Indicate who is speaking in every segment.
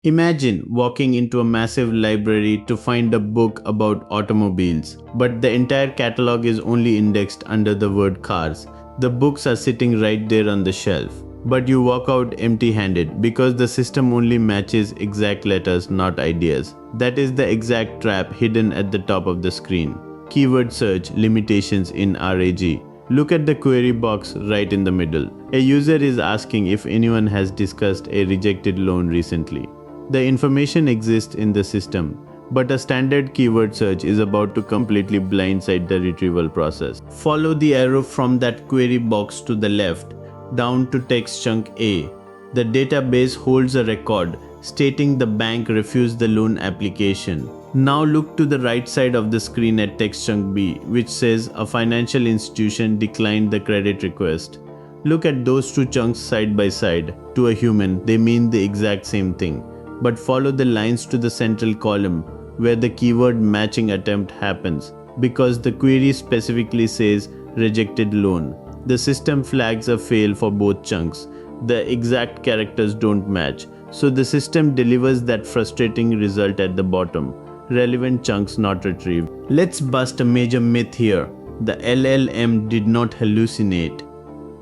Speaker 1: Imagine walking into a massive library to find a book about automobiles, but the entire catalog is only indexed under the word cars. The books are sitting right there on the shelf. But you walk out empty-handed because the system only matches exact letters, not ideas. That is the exact trap hidden at the top of the screen. Keyword search limitations in RAG. Look at the query box right in the middle. A user is asking if anyone has discussed a rejected loan recently. The information exists in the system, but a standard keyword search is about to completely blindside the retrieval process. Follow the arrow from that query box to the left, down to text chunk A. The database holds a record stating the bank refused the loan application. Now look to the right side of the screen at text chunk B, which says a financial institution declined the credit request. Look at those two chunks side by side. To a human, they mean the exact same thing. But follow the lines to the central column where the keyword matching attempt happens, because the query specifically says rejected loan. The system flags a fail for both chunks. The exact characters don't match, so the system delivers that frustrating result at the bottom. Relevant chunks not retrieved. Let's bust a major myth here. The LLM did not hallucinate.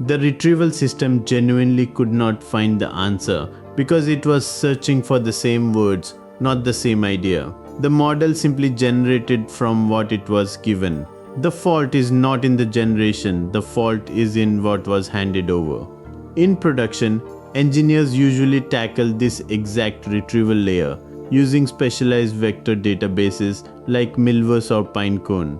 Speaker 1: The retrieval system genuinely could not find the answer because it was searching for the same words, not the same idea. The model simply generated from what it was given. The fault is not in the generation, the fault is in what was handed over. In production, engineers usually tackle this exact retrieval layer using specialized vector databases like Milvus or Pinecone.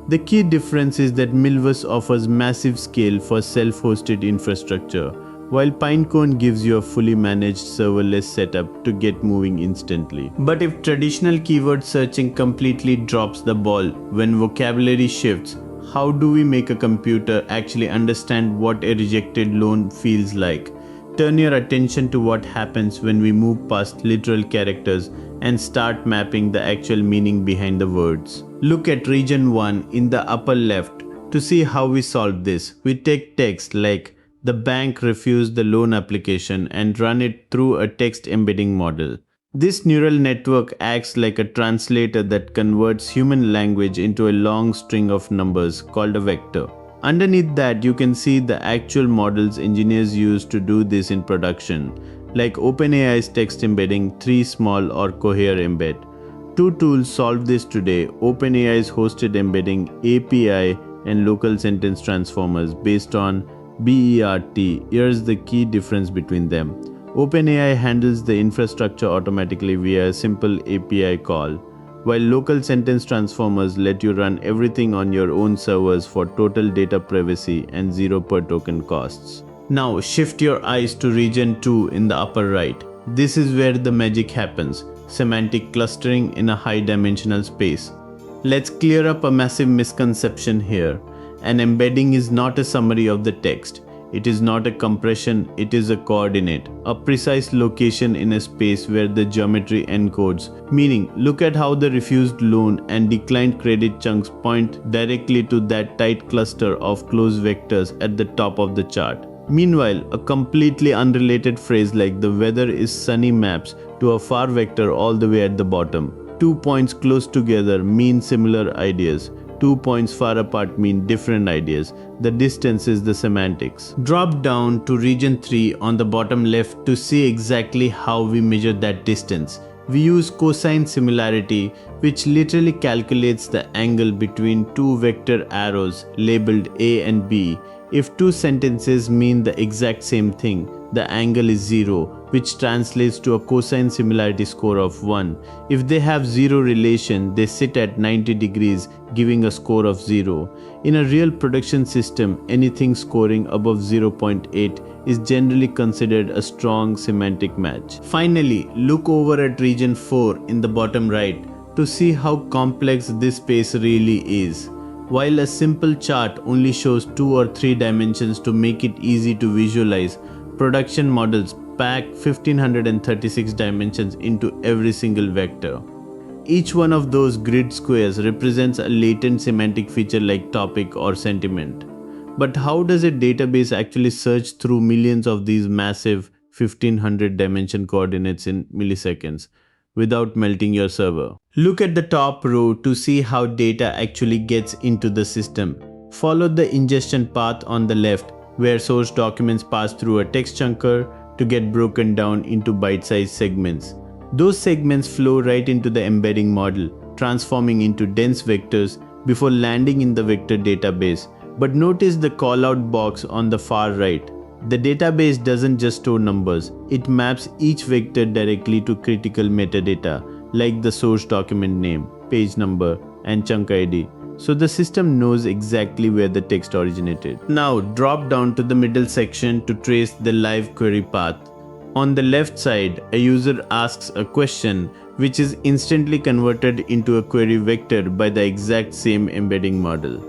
Speaker 1: The key difference is that Milvus offers massive scale for self-hosted infrastructure, while Pinecone gives you a fully managed serverless setup to get moving instantly. But if traditional keyword searching completely drops the ball when vocabulary shifts, how do we make a computer actually understand what a rejected loan feels like? Turn your attention to what happens when we move past literal characters and start mapping the actual meaning behind the words. Look at region 1 in the upper left to see how we solve this. We take text like the bank refused the loan application and run it through a text embedding model. This neural network acts like a translator that converts human language into a long string of numbers called a vector. Underneath that, you can see the actual models engineers use to do this in production, like OpenAI's text embedding, 3 small or Cohere embed. Two tools solve this today: OpenAI's hosted embedding, API, and local sentence transformers based on BERT. Here's the key difference between them. OpenAI handles the infrastructure automatically via a simple API call, while local sentence transformers let you run everything on your own servers for total data privacy and 0 per token costs. Now shift your eyes to region 2 in the upper right. This is where the magic happens: semantic clustering in a high-dimensional space. Let's clear up a massive misconception here. An embedding is not a summary of the text. It is not a compression, it is a coordinate, a precise location in a space where the geometry encodes. Meaning, look at how the refused loan and declined credit chunks point directly to that tight cluster of closed vectors at the top of the chart. Meanwhile, a completely unrelated phrase like the weather is sunny maps to a far vector all the way at the bottom. 2 points close together mean similar ideas. 2 points far apart mean different ideas. The distance is the semantics. Drop down to region 3 on the bottom left to see exactly how we measure that distance. We use cosine similarity, which literally calculates the angle between two vector arrows labeled A and B. If two sentences mean the exact same thing, the angle is 0, which translates to a cosine similarity score of 1. If they have 0 relation, they sit at 90 degrees, giving a score of 0. In a real production system, anything scoring above 0.8 is generally considered a strong semantic match. Finally, look over at region 4 in the bottom right to see how complex this space really is. While a simple chart only shows 2 or 3 dimensions to make it easy to visualize, production models pack 1536 dimensions into every single vector. Each one of those grid squares represents a latent semantic feature like topic or sentiment. But how does a database actually search through millions of these massive 1500 dimension coordinates in milliseconds without melting your server. Look at the top row to see how data actually gets into the system. Follow the ingestion path on the left, where source documents pass through a text chunker to get broken down into bite-sized segments. Those segments flow right into the embedding model, transforming into dense vectors before landing in the vector database. But notice the callout box on the far right. The database doesn't just store numbers, it maps each vector directly to critical metadata like the source document name, page number, and chunk ID. So the system knows exactly where the text originated. Now drop down to the middle section to trace the live query path. On the left side, a user asks a question which is instantly converted into a query vector by the exact same embedding model.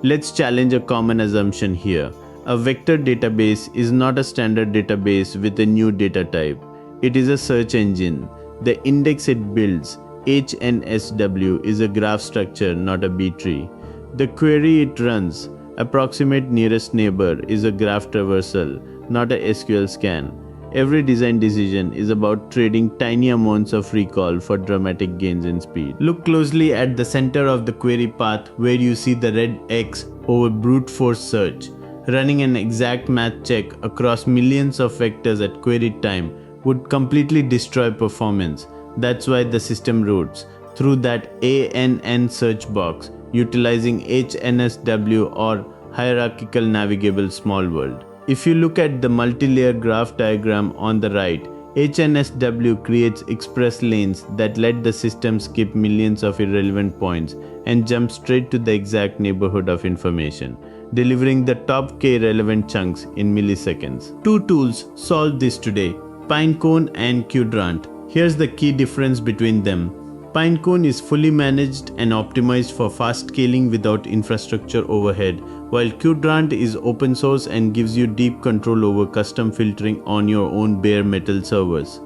Speaker 1: Let's challenge a common assumption here. A vector database is not a standard database with a new data type. It is a search engine. The index it builds, HNSW, is a graph structure, not a B-tree. The query it runs, approximate nearest neighbor, is a graph traversal, not a SQL scan. Every design decision is about trading tiny amounts of recall for dramatic gains in speed. Look closely at the center of the query path where you see the red X over brute force search. Running an exact math check across millions of vectors at query time would completely destroy performance. That's why the system routes through that ANN search box, utilizing HNSW or hierarchical navigable small world. If you look at the multi-layer graph diagram on the right, HNSW creates express lanes that let the system skip millions of irrelevant points and jump straight to the exact neighborhood of information, delivering the top K relevant chunks in milliseconds. Two tools solve this today, Pinecone and qdrant. Here's the key difference between them. Pinecone is fully managed and optimized for fast scaling without infrastructure overhead, while qdrant is open source and gives you deep control over custom filtering on your own bare metal servers.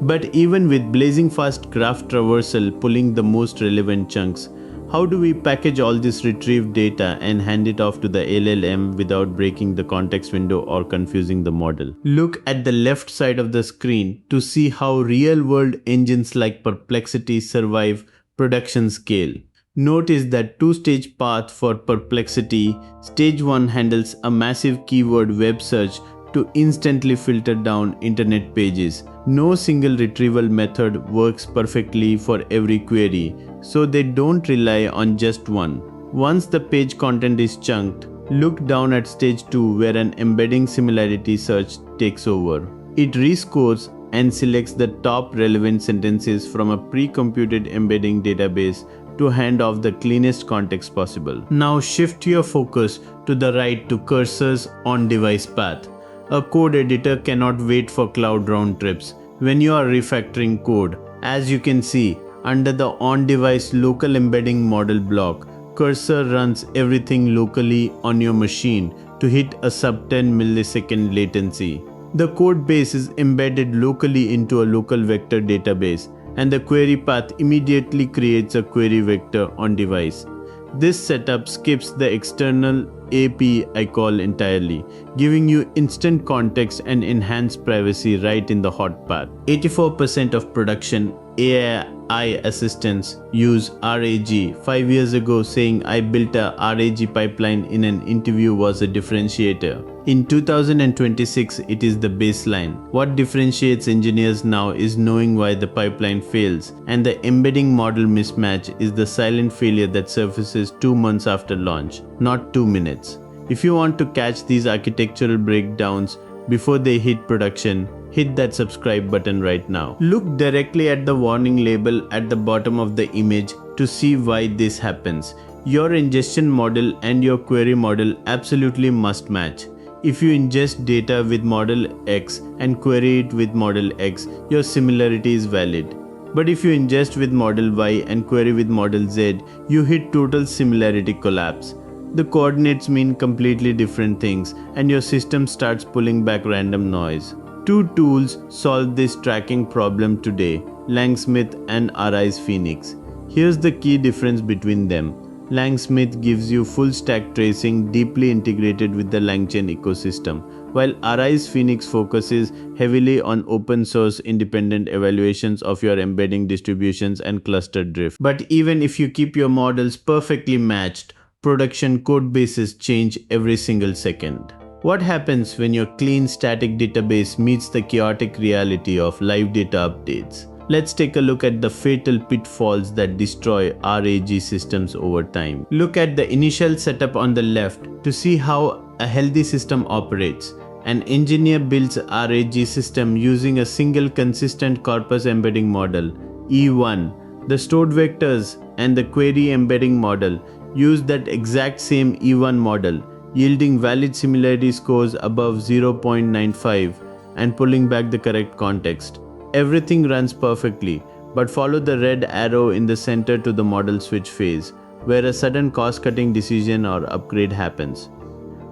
Speaker 1: But even with blazing fast graph traversal pulling the most relevant chunks, how do we package all this retrieved data and hand it off to the LLM without breaking the context window or confusing the model? Look at the left side of the screen to see how real-world engines like Perplexity survive production scale. Notice that two-stage path for Perplexity. Stage 1 handles a massive keyword web search to instantly filter down internet pages. No single retrieval method works perfectly for every query, so they don't rely on just one. Once the page content is chunked, look down at stage 2 where an embedding similarity search takes over. It rescores and selects the top relevant sentences from a pre-computed embedding database to hand off the cleanest context possible. Now shift your focus to the right to cursor's on-device path. A code editor cannot wait for cloud round trips. When you are refactoring code, as you can see, under the on-device local embedding model block, cursor runs everything locally on your machine to hit a sub-10 millisecond latency. The code base is embedded locally into a local vector database, and the query path immediately creates a query vector on device. This setup skips the external API call entirely, giving you instant context and enhanced privacy right in the hot path. 84% of production AI assistants use RAG. 5 years ago, saying I built a RAG pipeline in an interview was a differentiator. In 2026, it is the baseline. What differentiates engineers now is knowing why the pipeline fails, and the embedding model mismatch is the silent failure that surfaces 2 months after launch, not 2 minutes. If you want to catch these architectural breakdowns before they hit production, hit that subscribe button right now. Look directly at the warning label at the bottom of the image to see why this happens. Your ingestion model and your query model absolutely must match. If you ingest data with model X and query it with model X, your similarity is valid. But if you ingest with model Y and query with model Z, you hit total similarity collapse. The coordinates mean completely different things, and your system starts pulling back random noise. Two tools solve this tracking problem today, Langsmith and Arise Phoenix. Here's the key difference between them. Langsmith gives you full stack tracing deeply integrated with the LangChain ecosystem, while Arise Phoenix focuses heavily on open source independent evaluations of your embedding distributions and cluster drift. But even if you keep your models perfectly matched, production code bases change every single second. What happens when your clean static database meets the chaotic reality of live data updates? Let's take a look at the fatal pitfalls that destroy RAG systems over time. Look at the initial setup on the left to see how a healthy system operates. An engineer builds a RAG system using a single consistent corpus embedding model, E1. The stored vectors and the query embedding model use that exact same E1 model, yielding valid similarity scores above 0.95 and pulling back the correct context. Everything runs perfectly, but follow the red arrow in the center to the model switch phase, where a sudden cost-cutting decision or upgrade happens.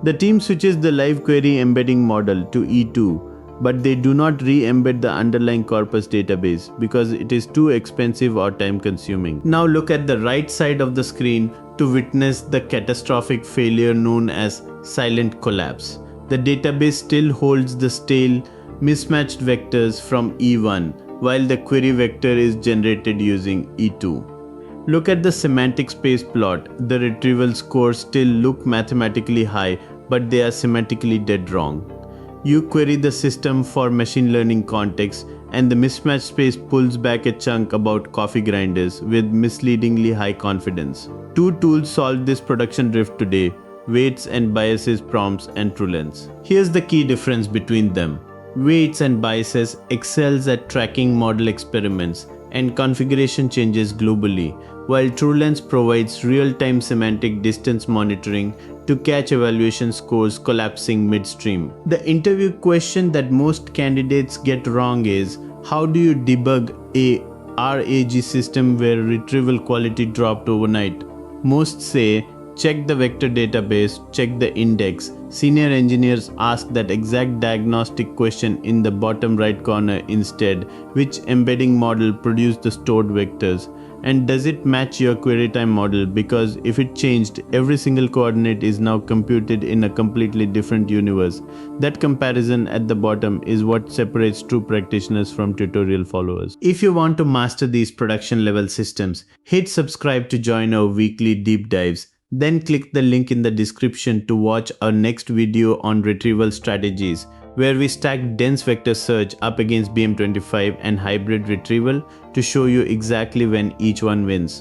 Speaker 1: The team switches the live query embedding model to E2, but they do not re-embed the underlying corpus database because it is too expensive or time-consuming. Now look at the right side of the screen to witness the catastrophic failure known as silent collapse. The database still holds the stale, mismatched vectors from E1, while the query vector is generated using E2. Look at the semantic space plot. The retrieval scores still look mathematically high, but they are semantically dead wrong. You query the system for machine learning context, and the mismatch space pulls back a chunk about coffee grinders with misleadingly high confidence. Two tools solve this production drift today: weights and biases prompts and TrueLens. Here's the key difference between them. Weights and biases excels at tracking model experiments and configuration changes globally, while TrueLens provides real-time semantic distance monitoring to catch evaluation scores collapsing midstream. The interview question that most candidates get wrong is, how do you debug a RAG system where retrieval quality dropped overnight? Most say, check the vector database, check the index. Senior engineers ask that exact diagnostic question in the bottom right corner instead: which embedding model produced the stored vectors? And does it match your query time model? Because if it changed, every single coordinate is now computed in a completely different universe. That comparison at the bottom is what separates true practitioners from tutorial followers. If you want to master these production level systems, hit subscribe to join our weekly deep dives. Then click the link in the description to watch our next video on retrieval strategies, where we stack dense vector search up against BM25 and hybrid retrieval to show you exactly when each one wins.